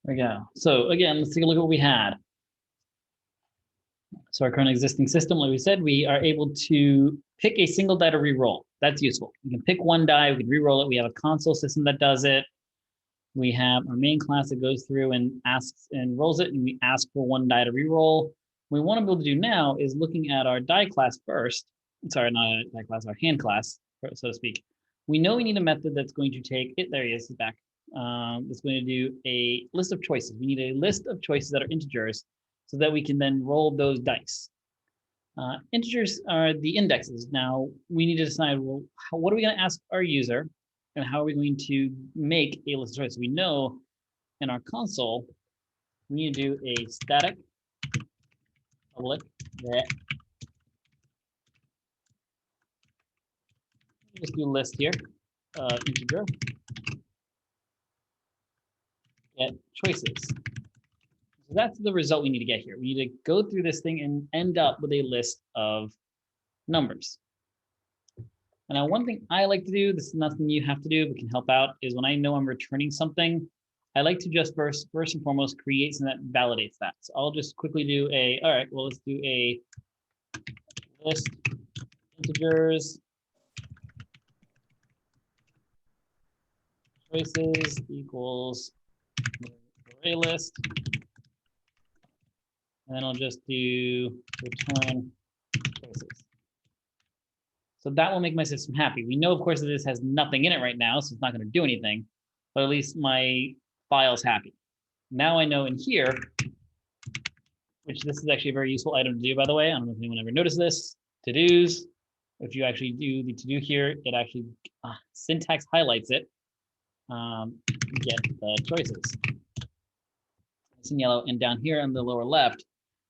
There we go. So again, let's take a look at what we had. So our current existing system, like we said, we are able to pick a single die to re-roll. That's useful. We can pick one die, we can re-roll it. We have a console system that does it. We have our main class that goes through and asks and rolls it, and we ask for one die to re-roll. What we want to be able to do now is looking at our die class first. Sorry, not a die class, our hand class, so to speak. We know we need a method that's going to take it. There he is, he's back. That's going to do a list of choices. We need a list of choices that are integers so that we can then roll those dice. Integers are the indexes. Now we need to decide, well, what are we going to ask our user and how are we going to make a list of choices? We know in our console, we need to do a static public that just do list here, integer get choices. So that's the result we need to get here. We need to go through this thing and end up with a list of numbers. And now one thing I like to do, this is nothing you have to do, but can help out, is when I know I'm returning something, I like to just first and foremost create something that validates that. So I'll just quickly do a, all right, well, let's do a list integers choices equals array list. And then I'll just do return choices. So that will make my system happy. We know, of course, that this has nothing in it right now, so it's not going to do anything, but at least my file's happy. Now I know in here, which this is actually a very useful item to do, by the way. I don't know if anyone ever noticed this. To-dos. If you actually do the to-do here, it actually syntax highlights it. Get the choices. It's in yellow, and down here on the lower left,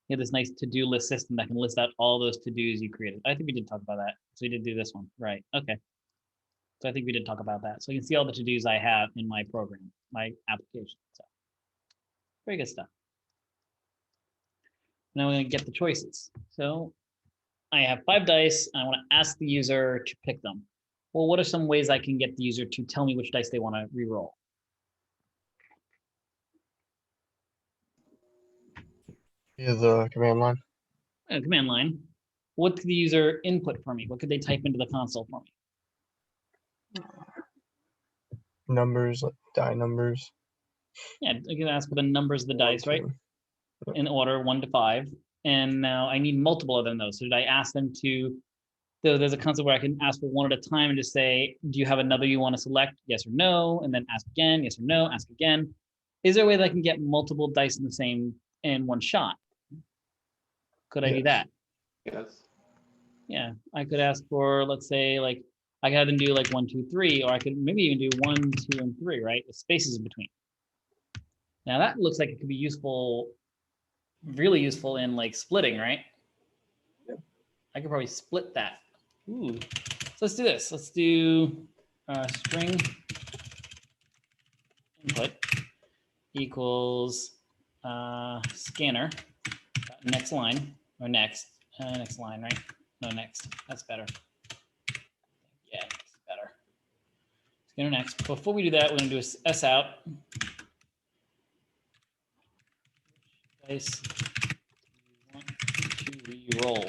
you have this nice to-do list system that can list out all those to-dos you created. I think we did talk about that. So we did do this one, right? Okay. So I think we did talk about that. So you can see all the to-dos I have in my program, my application. So very good stuff. Now we're going to get the choices. So I have 5 dice, and I want to ask the user to pick them. Well, what are some ways I can get the user to tell me which dice they want to re-roll? Via the command line. Command line. What could the user input for me? What could they type into the console for me? Numbers, like die numbers. Yeah, I can ask for the numbers of the dice, right? Yep. In order 1 to 5. And now I need multiple of them, though. So did I ask them to, there's a concept where I can ask for one at a time and just say, do you have another you want to select? Yes or no. And then ask again, yes or no, ask again. Is there a way that I can get multiple dice in one shot? Could I do that? Yes. Yeah, I could ask for, let's say, like, I could have them do like 1, 2, 3, or I could maybe even do 1, 2, and 3, right? With spaces in between. Now that looks like it could be useful, really useful in like splitting, right? Yep. I could probably split that. Ooh. So let's do this. Let's do string input equals scanner next line or next line, right? No, next. That's better. Yeah, next better. Scanner next. Before we do that, we're going to do a S out. Dice you want to re-roll.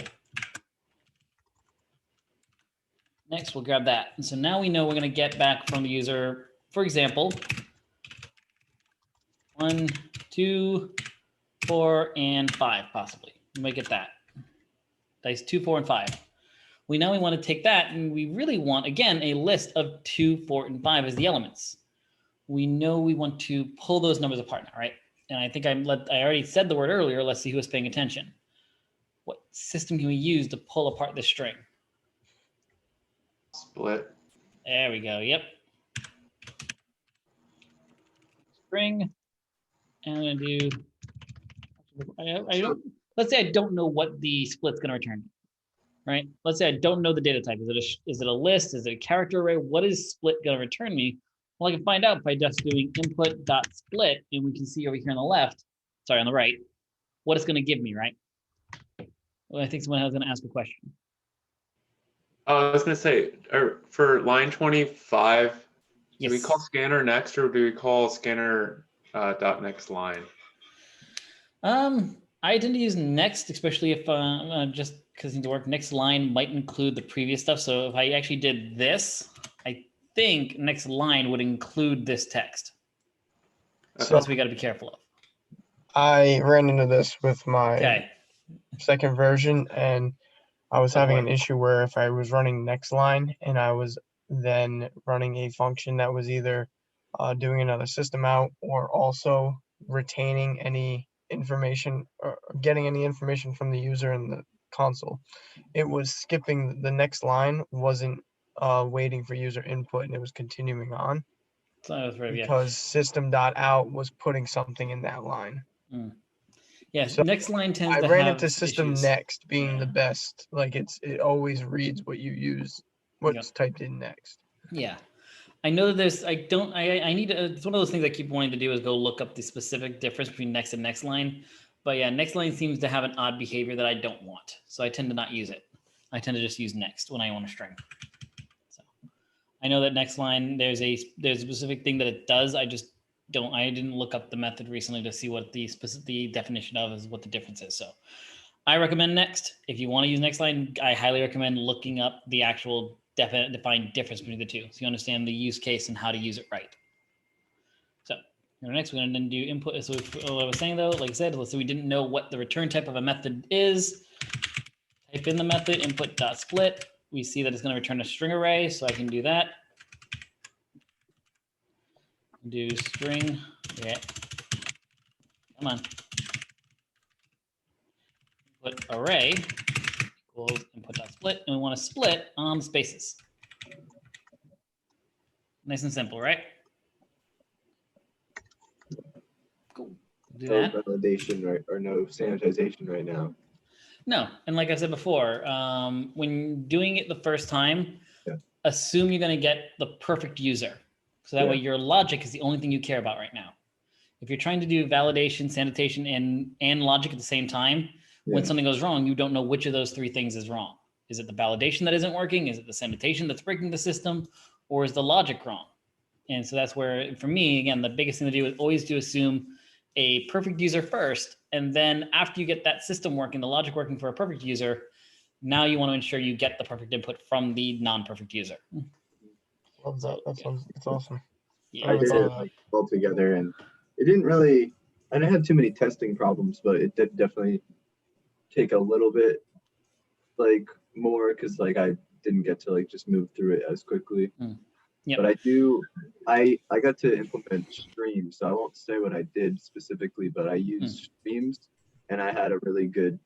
Next, we'll grab that. And so now we know we're going to get back from the user, for example, 1, 2, 4, and 5, possibly. We might get that. Dice 2, 4, and 5. We want to take that, and we really want, again, a list of 2, 4, and 5 as the elements. We know we want to pull those numbers apart now, right? And I think I already said the word earlier. Let's see who was paying attention. What system can we use to pull apart this string? Split. There we go. Yep. String. And I'm going to do, let's say I don't know what the split's going to return, right? Let's say I don't know the data type. Is it a list? Is it a character array? What is split going to return me? Well, I can find out by just doing input.split, and we can see over here on the left, sorry, on the right, what it's going to give me, right? Well, I think someone was going to ask a question. I was going to say, for line 25, yes. Do we call scanner next, or do we call scanner dot next line. I tend to use next, especially if just because I need to work. Next line might include the previous stuff. So if I actually did this, I think next line would include this text. So So that's what we got to be careful of. I ran into this with my Okay. second version, and I was Oh, having boy. an issue where if I was running next line and I was then running a function that was either doing another system out or also retaining any information or getting any information from the user in the console, it was skipping the next line, wasn't waiting for user input, and it was continuing on So that's right. Yeah. because system.out was putting something in that line. Yeah. So Next line tends I to ran have into system issues. next being the Yeah. best. Like it always reads what you use, what's typed in next. Yeah. I know that there's, I need to, it's one of those things I keep wanting to do is go look up the specific difference between next and next line. But yeah, next line seems to have an odd behavior that I don't want. So I tend to not use it. I tend to just use next when I want a string. So I know that next line, there's a specific thing that it does. I didn't look up the method recently to see what the definition of is, what the difference is. So I recommend next. If you want to use next line, I highly recommend looking up the actual defined difference between the two, so you understand the use case and how to use it right. So next, we're going to then do input. So what I was saying though, like I said, let's say we didn't know what the return type of a method is. Type in the method input.split. We see that it's going to return a string array, so I can do that. Do string. Yeah. Come on. Input array equals input.split, and we want to split on spaces. Nice and simple, right? Cool. Do No that. validation right, or no sanitization right now. No, and like I said before, when doing it the first time, Yeah. assume you're going to get the perfect user. So that way Yeah. your logic is the only thing you care about right now. If you're trying to do validation, sanitation, and logic at the same time, when Yeah. something goes wrong, you don't know which of those three things is wrong. Is it the validation that isn't working? Is it the sanitation that's breaking the system? Or is the logic wrong? And so that's where, for me, again, the biggest thing to do is always to assume a perfect user first. And then after you get that system working, the logic working for a perfect user, now you want to ensure you get the perfect input from the non-perfect user. Love that. So, That yeah. sounds, that's awesome. Yeah, I never did thought it of that. like all together, and it didn't really. I didn't have too many testing problems, but it did definitely take a little bit like more because like I didn't get to like just move through it as quickly. Yep. But I got to implement streams, so I won't say what I did specifically, but I used streams, and I had a really good.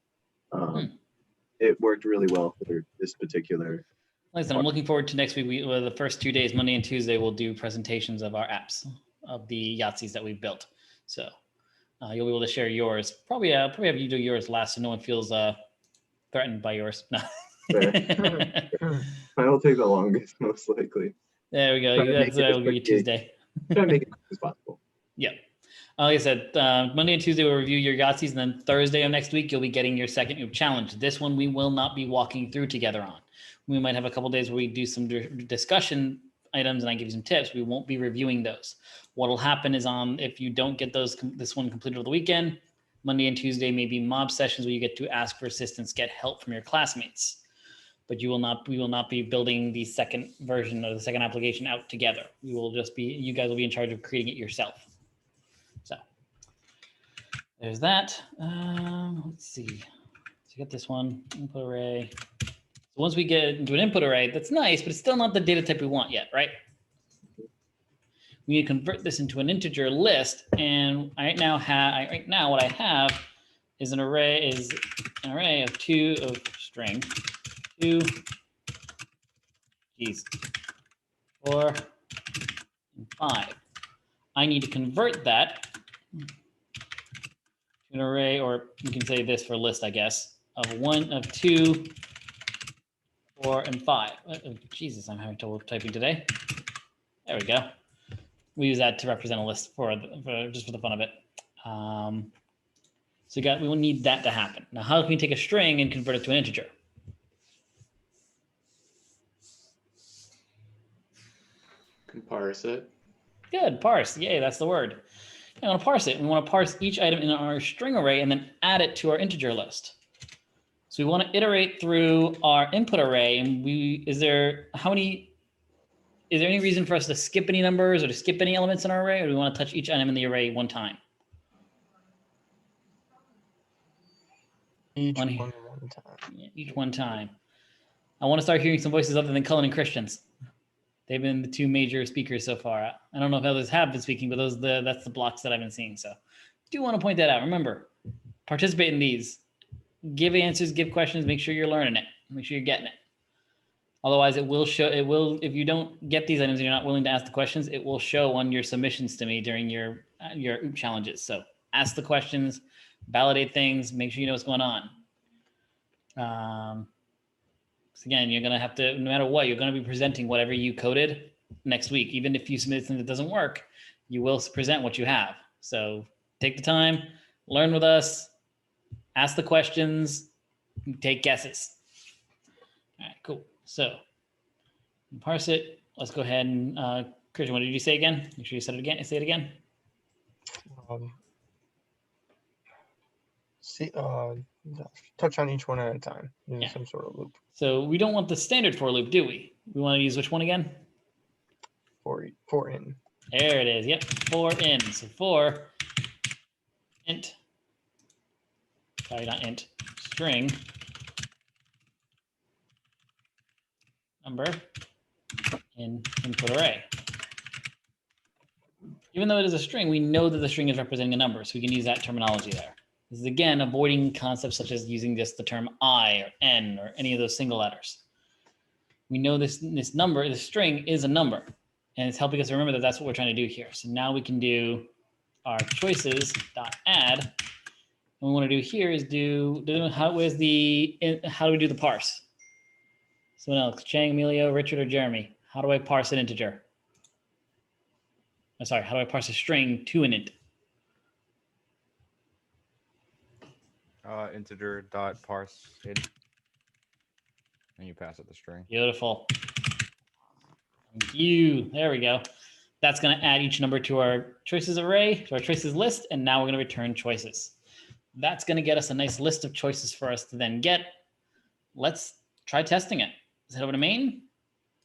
It worked really well for this particular. Like I said, I'm looking forward to next week. The first 2 days, Monday and Tuesday, we'll do presentations of our apps, of the Yahtzees that we've built. So you'll be able to share yours. Probably have you do yours last, so no one feels threatened by yours. No. Fair. Mine will take the longest, most likely. There we go. Try to That's make it as will give you quickly- Tuesday. Try to make it as quick as possible. Yeah. Like I said, Monday and Tuesday we'll review your Yahtzees, and then Thursday of next week you'll be getting your second challenge. This one we will not be walking through together on. We might have a couple days where we do some discussion items and I give you some tips. We won't be reviewing those. What will happen is if you don't get this one completed over the weekend, Monday and Tuesday may be mob sessions where you get to ask for assistance, get help from your classmates. But we will not be building the second version or the second application out together. You guys will be in charge of creating it yourself. So there's that. Let's see. So you got this one, input array. So once we get into an input array, that's nice, but it's still not the data type we want yet, right? We need to convert this into an integer list. And right now what I have is an array of two of string, 2, 4, and 5. I need to convert that to an array, or you can say this for list, I guess, of 1, of 2, 4, and 5. Jesus, I'm having trouble typing today. There we go. We use that to represent a list just for the fun of it. So we will need that to happen. Now, how can we take a string and convert it to an integer? Can parse it. Good, parse. Yay, that's the word. I want to parse it. We want to parse each item in our string array and then add it to our integer list. So we want to iterate through our input array. And is there any reason for us to skip any numbers or to skip any elements in our array? Or do we want to touch each item in the array one time? Each One one here. one time. Yeah, each one time. I want to start hearing some voices other than Cullen and Christians. They've been the two major speakers so far. I don't know if others have been speaking, but that's the blocks that I've been seeing. So do want to point that out. Remember, participate in these. Give answers, give questions, make sure you're learning it. Make sure you're getting it. Otherwise, it will, if you don't get these items and you're not willing to ask the questions, it will show on your submissions to me during your OOP challenges. So ask the questions, validate things, make sure you know what's going on. So again, you're going to have to, no matter what, you're going to be presenting whatever you coded next week. Even if you submit something that doesn't work, you will present what you have. So take the time, learn with us, ask the questions, take guesses. All right, cool. So parse it. Let's go ahead and Christian, what did you say again? Make sure you said it again. Say it again. Touch on each one at a time using some sort of loop. So we don't want the standard for loop, do we? We want to use which one again? For in. There it is. Yep, for in. So for int. Sorry, not int. String. Number in input array. Even though it is a string, we know that the string is representing a number, so we can use that terminology there. This is again avoiding concepts such as using just the term I or N or any of those single letters. We know this number, this string is a number, and it's helping us remember that that's what we're trying to do here. So now we can do our choices.add. What we want to do here is how do we do the parse? Someone else, Chang, Emilio, Richard, or Jeremy. How do I parse an integer? I'm sorry, how do I parse a string to an int? Integer dot parse int, and you pass it the string. Beautiful. Thank you. There we go. That's going to add each number to our choices array, to our choices list, and now we're going to return choices. That's going to get us a nice list of choices for us to then get. Let's try testing it. Let's head over to main.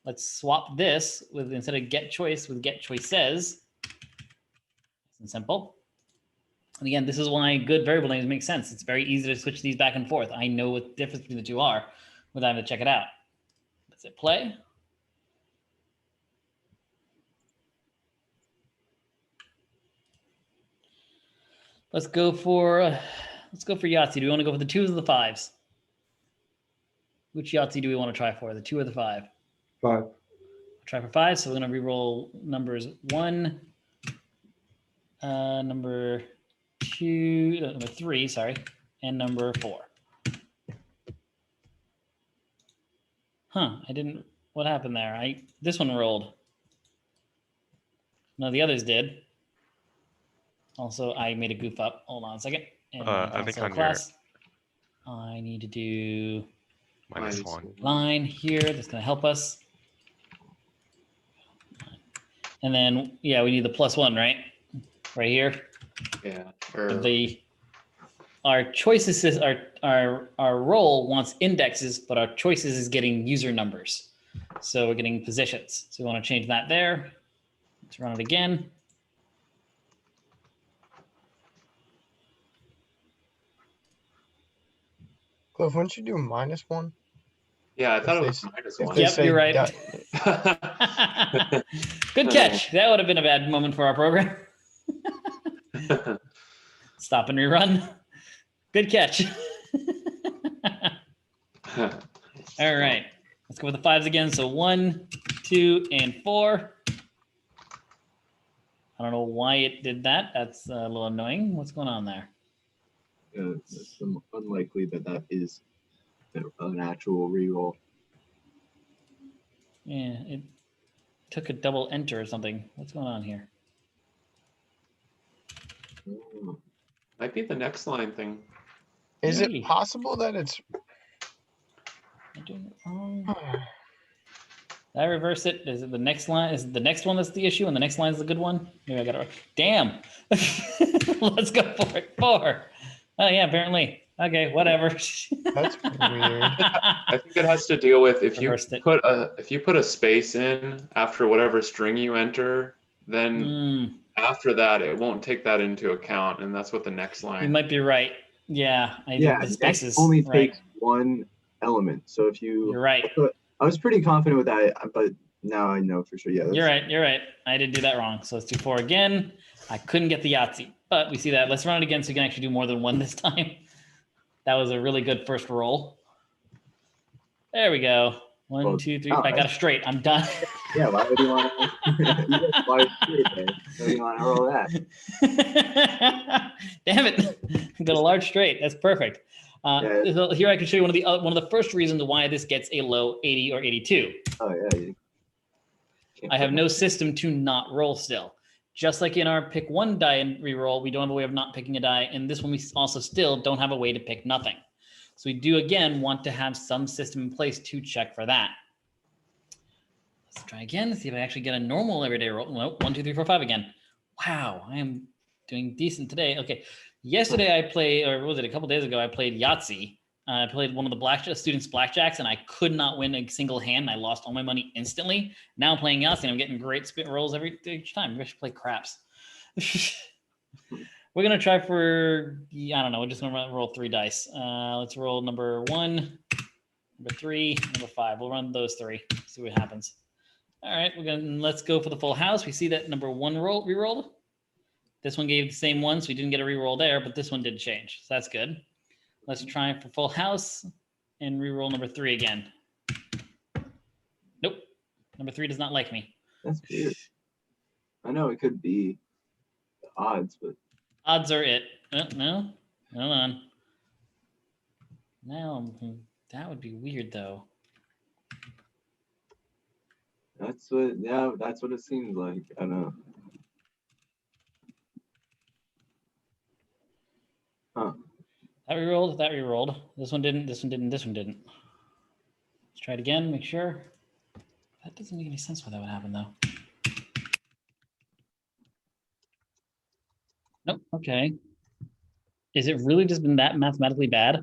Let's swap this with, instead of get choice, with get choices. Nice and simple. And again, this is why good variable names make sense. It's very easy to switch these back and forth. I know what the difference between the two are without having to check it out. Let's hit play. Let's go for Yahtzee. Do we want to go for the 2s or the 5s? Which Yahtzee do we want to try for? The 2 or the 5? 5. Try for 5. So we're going to re-roll numbers 1, number 2, number 3, sorry, and number 4. Huh, what happened there? This one rolled. No, the others did. Also, I made a goof up. Hold on a second. And I think on class, I need to do -1. line here. That's going to help us. And then, yeah, we need the +1, right? Right here. Yeah. Our choices is our role wants indexes, but our choices is getting user numbers. So we're getting positions. So we want to change that there. Let's run it again. Cliff, wouldn't you do -1? Yeah, I thought it If was they- -1. Yep, say you're right. that- Good catch. That would have been a bad moment for our program. Stop and rerun. Good catch. All right. Let's go with the 5s again. So 1, 2, and 4. I don't know why it did that. That's a little annoying. What's going on there? It's unlikely that is an actual reroll. Yeah, it took a double enter or something. What's going on here? Oh, Might be the next line thing. Is Maybe. it possible that it's Am I doing it wrong? Did I reverse it? Is it the next line? Is it the next one that's the issue and the next line is the good one? Maybe I got it. Damn. Let's go for it. 4. Oh yeah, apparently. Okay, whatever. That's weird. I think it has to deal with if you Reversed it. put a space in after whatever string you enter, then after that it won't take that into account, and that's what the next You line. might be right. Yeah, I Yeah, the next spaces. only Right. takes one element. So if you, You're right. I was pretty confident with that, but now I know for sure. Yeah, You're right. You're right. I did do that wrong. So let's do 4 again. I couldn't get the Yahtzee, but we see that. Let's run it again so we can actually do more than one this time. That was a really good first roll. There we go. 1, Well, 2, 3. oh, I got it straight. I'm done. Yeah, why would you want to? You got large straight there. Why do you want to roll that? Damn it! I got a large straight. That's perfect. Yeah. So here I can show you one of the first reasons why this gets a low 80 or 82. Oh yeah. You can't I have put no system to not roll still. Just like in our pick one die and reroll, we don't have a way of not picking a die. In this one, we also still don't have a way to pick nothing. So we do, again, want to have some system in place to check for that. Let's try again. See if I actually get a normal everyday roll. No, 1, 2, 3, 4, 5 again. Wow, I am doing decent today. Okay, yesterday I played, or what was it, a couple days ago, I played Yahtzee. I played one of the students' blackjacks, and I could not win a single hand. I lost all my money instantly. Now I'm playing Yahtzee, and I'm getting great spit rolls each time. Maybe I should play craps. We're going to try for, I don't know, we're just going to roll 3 dice. Let's roll number 1, number 3, number 5. We'll run those 3, see what happens. All right, let's go for the full house. We see that number 1 re-rolled. This one gave the same one, so we didn't get a re-roll there, but this one did change, so that's good. Let's try for full house and re-roll number 3 again. Nope, number 3 does not like me. That's weird. I know it could be the odds, but Odds are it. No, hold on. Now that would be weird though. that's what it seems like. I don't know. Huh. That re-rolled. This one didn't, this one didn't, this one didn't. Let's try it again, make sure. That doesn't make any sense why that would happen though. Nope, okay. Is it really just been that mathematically bad?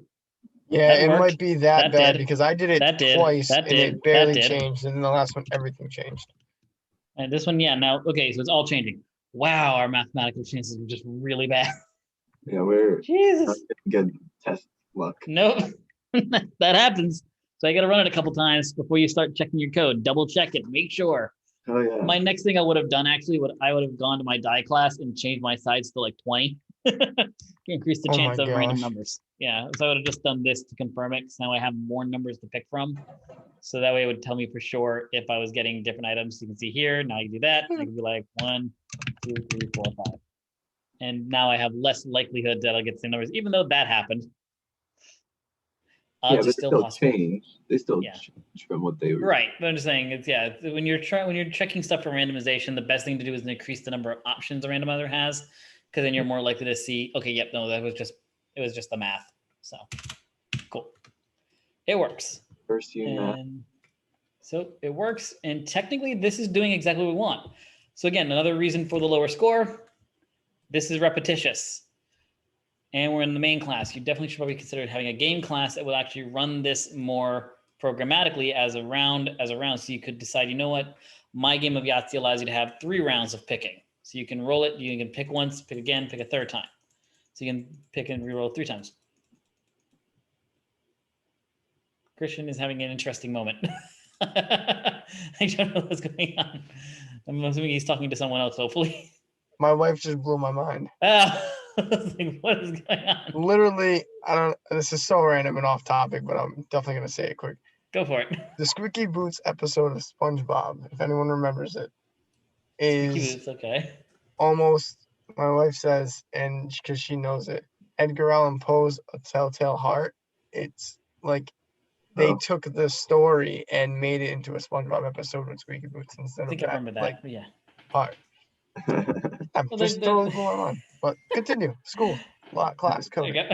Yeah, That it worked. might be that That bad did. because I did it That did. twice That and did. it barely That did. changed. And then the last one, everything changed. And this one, yeah, now, okay, so it's all changing. Wow, our mathematical chances were just really bad. Yeah, we're not Jesus. getting good test luck. Nope, that happens. So I got to run it a couple times before you start checking your code. Double check it, make sure. Oh yeah. My next thing I would have done actually, I would have gone to my die class and changed my sides to like 20 to increase the Oh chance my of random gosh. numbers. Yeah, so I would have just done this to confirm it because now I have more numbers to pick from. So that way it would tell me for sure if I was getting different items. You can see here, now I can do that. I can be like 1, 2, 3, 4, 5. And now I have less likelihood that I'll get the same numbers, even though that happened. Yeah, Odds but are they still still possible. change. They still Yeah. change from what they were. Right, but I'm just saying it's when you're checking stuff for randomization, the best thing to do is increase the number of options a randomizer has, because then you're more likely to see, okay, yep, no, it was just the math. So cool. It works. First unit. And so it works, and technically this is doing exactly what we want. So again, another reason for the lower score, this is repetitious. And we're in the main class. You definitely should probably consider having a game class that will actually run this more programmatically as a round. So you could decide, you know what, my game of Yahtzee allows you to have 3 rounds of picking. So you can roll it, you can pick once, pick again, pick a third time. So you can pick and re-roll 3 times. Christian is having an interesting moment. I don't know what's going on. I'm assuming he's talking to someone else, hopefully. My wife just blew my mind. I was like, what is going on? Literally, this is so random and off topic, but I'm definitely going to say it quick. Go for it. The Squeaky Boots episode of SpongeBob, if anyone remembers it, is It's okay. almost, my wife says, and because she knows it, Edgar Allan Poe's A Telltale Heart. It's like they took the story and made it into a SpongeBob episode with Squeaky Boots instead I think of I remember that. like, But yeah. part. I'm Well, just totally blew my mind. But continue. School, class, There code. you go.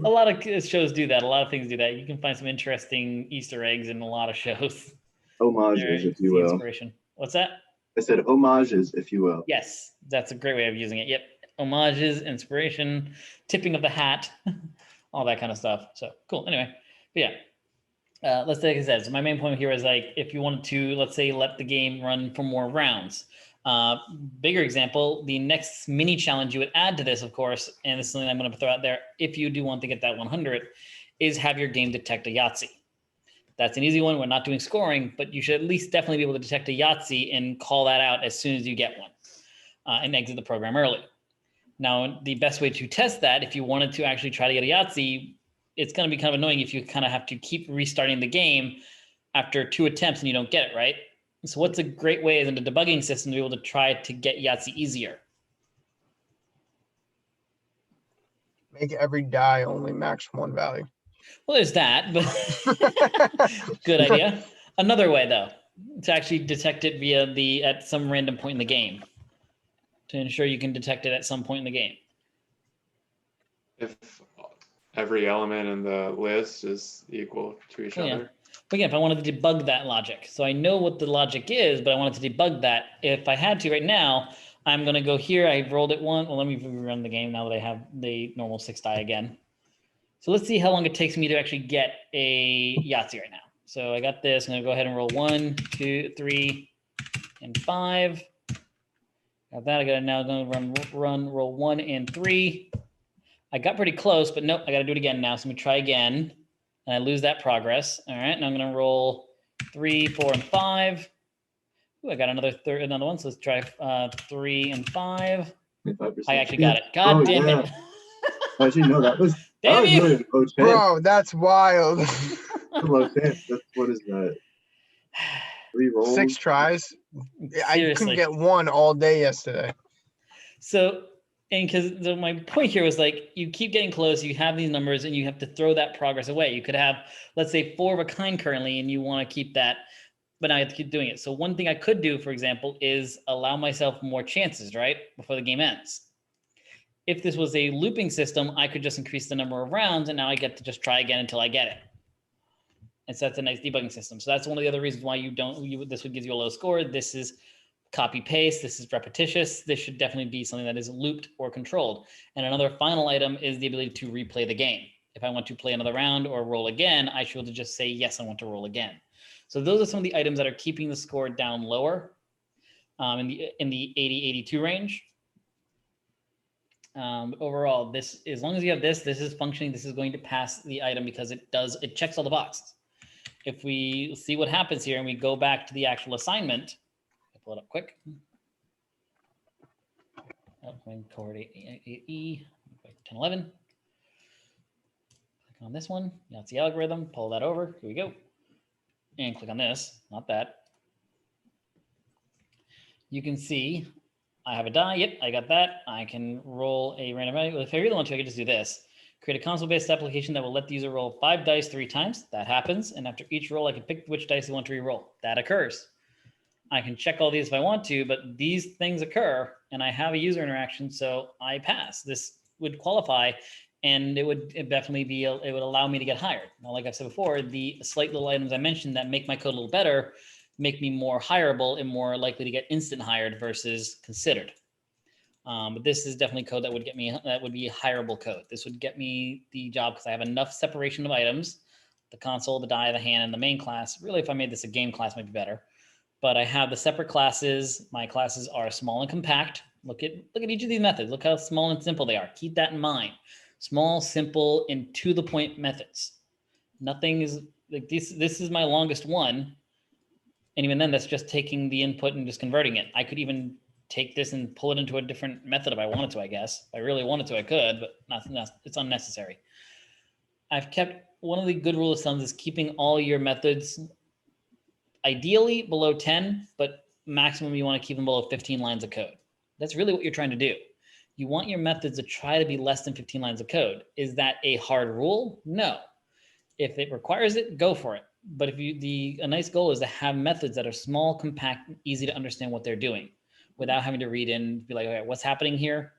A lot of shows do that. A lot of things do that. You can find some interesting Easter eggs in a lot of shows. Homages, if you the will. inspiration. What's that? I said homages, if you will. Yes, that's a great way of using it. Yep. Homages, inspiration, tipping of the hat, all that kind of stuff. So cool. Anyway, but yeah. Let's take it as. So my main point here is like, if you wanted to, let's say, let the game run for more rounds. Bigger example, the next mini challenge you would add to this, of course, and this is something I'm going to throw out there, if you do want to get that 100, is have your game detect a Yahtzee. That's an easy one. We're not doing scoring, but you should at least definitely be able to detect a Yahtzee and call that out as soon as you get one and exit the program early. Now, the best way to test that, if you wanted to actually try to get a Yahtzee, it's going to be kind of annoying if you kind of have to keep restarting the game after 2 attempts and you don't get it, right? So what's a great way in the debugging system to be able to try to get Yahtzee easier? Make every die only max 1 value. Well, there's that, but good idea. Another way, though, to actually detect it via at some random point in the game, to ensure you can detect it at some point in the game. If every element in the list is equal to each other. But again, if I wanted to debug that logic, so I know what the logic is, but I wanted to debug that. If I had to right now, I'm going to go here. I rolled it one. Well, let me rerun the game now that I have the normal 6 die again. So let's see how long it takes me to actually get a Yahtzee right now. So I got this. I'm going to go ahead and roll 1, 2, 3, and 5. Got that. I got to now roll 1 and 3. I got pretty close, but nope. I got to do it again now. So let me try again. And I lose that progress. All right. Now I'm going to roll 3, 4, and 5. Ooh, I got another one. So let's try 3 and 5. 25%. I actually got it. God damn it. How'd you know that was? Damn you. Really low chance. Bro, that's wild. Low chance. What is that? 3 rolls. 6 tries. I Seriously. couldn't get 1 all day yesterday. So, and because my point here was like, you keep getting close, you have these numbers, and you have to throw that progress away. You could have, let's say, 4 of a kind currently, and you want to keep that, but now you have to keep doing it. So one thing I could do, for example, is allow myself more chances, right, before the game ends. If this was a looping system, I could just increase the number of rounds, and now I get to just try again until I get it. And so that's a nice debugging system. So that's one of the other reasons why this would give you a low score. This is copy paste. This is repetitious. This should definitely be something that is looped or controlled. And another final item is the ability to replay the game. If I want to play another round or roll again, I should be able to just say, yes, I want to roll again. So those are some of the items that are keeping the score down lower in the 80-82 range. Overall, this, as long as you have this is functioning. This is going to pass the item because it checks all the boxes. If we see what happens here and we go back to the actual assignment, I'll pull it up quick. Cohort 8E, 1011. Click on this one. That's the algorithm. Pull that over. Here we go. And click on this, not that. You can see I have a die. Yep, I got that. I can roll a random value. If I really want to, I could just do this. Create a console-based application that will let the user roll 5 dice 3 times. That happens. And after each roll, I can pick which dice I want to re-roll. That occurs. I can check all these if I want to, but these things occur, and I have a user interaction, so I pass. This would qualify, and it would definitely be, it would allow me to get hired. Now, like I've said before, the slight little items I mentioned that make my code a little better make me more hireable and more likely to get instant hired versus considered. But this is definitely code that would get me, that would be hireable code. This would get me the job because I have enough separation of items, the console, the die, the hand, and the main class. Really, if I made this a game class, might be better. But I have the separate classes. My classes are small and compact. Look at each of these methods. Look how small and simple they are. Keep that in mind. Small, simple, and to the point methods. Nothing is like this. This is my longest one. And even then, that's just taking the input and just converting it. I could even take this and pull it into a different method if I wanted to, I guess. If I really wanted to, I could, but it's unnecessary. I've kept, one of the good rules of thumb is keeping all your methods ideally below 10, but maximum you want to keep them below 15 lines of code. That's really what you're trying to do. You want your methods to try to be less than 15 lines of code. Is that a hard rule? No. If it requires it, go for it. But if a nice goal is to have methods that are small, compact, easy to understand what they're doing without having to read in, be like, okay, what's happening here?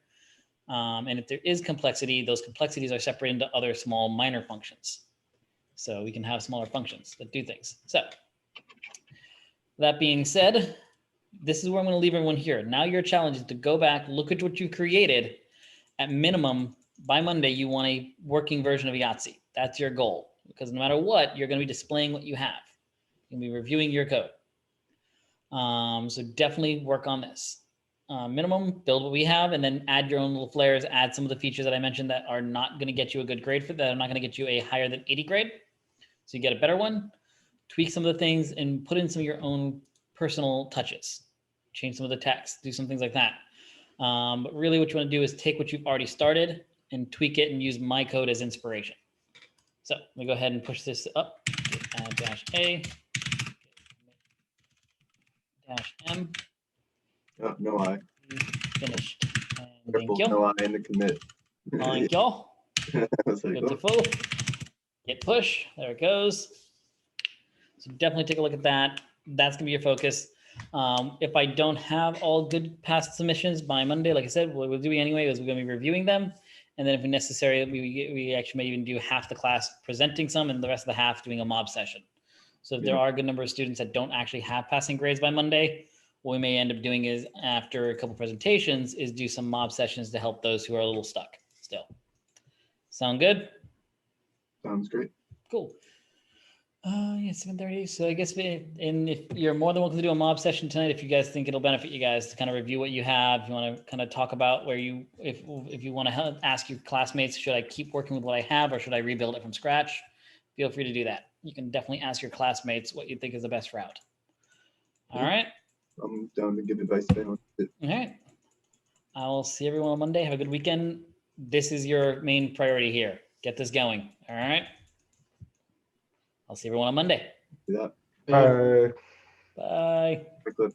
And if there is complexity, those complexities are separated into other small minor functions. So we can have smaller functions that do things. So That being said, this is where I'm going to leave everyone here. Now your challenge is to go back, look at what you created. At minimum, by Monday, you want a working version of Yahtzee. That's your goal, because no matter what, you're going to be displaying what you have. You'll be reviewing your code. So definitely work on this. Minimum, build what we have, and then add your own little flares, add some of the features that I mentioned that are not going to get you a good grade for that, are not going to get you a higher than 80 grade. So you get a better one, tweak some of the things, and put in some of your own personal touches. Change some of the text, do some things like that. But really what you want to do is take what you've already started and tweak it and use my code as inspiration. So let me go ahead and push this up, add -a, -m. Oh, no I. Finished. And thank Careful, you. no I in the commit. Thank you. I was like, Good to oh, full. Git push. There it goes. So definitely take a look at that. That's going to be your focus. If I don't have all good past submissions by Monday, like I said, what we'll do anyway is we're going to be reviewing them. And then if necessary, we actually may even do half the class presenting some and the rest of the half doing a mob session. So if there are a good number of students that don't actually have passing grades by Monday, what we may end up doing is after a couple presentations is do some mob sessions to help those who are a little stuck still. Sound good? sounds great. Cool. Yeah, 7:30. So I guess if you're more than welcome to do a mob session tonight, if you guys think it'll benefit you guys to kind of review what you have, if you want to kind of talk about where you, if you want to ask your classmates, should I keep working with what I have or should I rebuild it from scratch? Feel free to do that. You can definitely ask your classmates what you think is the best route. All right. I'm down to give advice. All right. I will see everyone on Monday. Have a good weekend. This is your main priority here. Get this going. All right. I'll see everyone on Monday. Yeah. Bye. Bye. Quick look.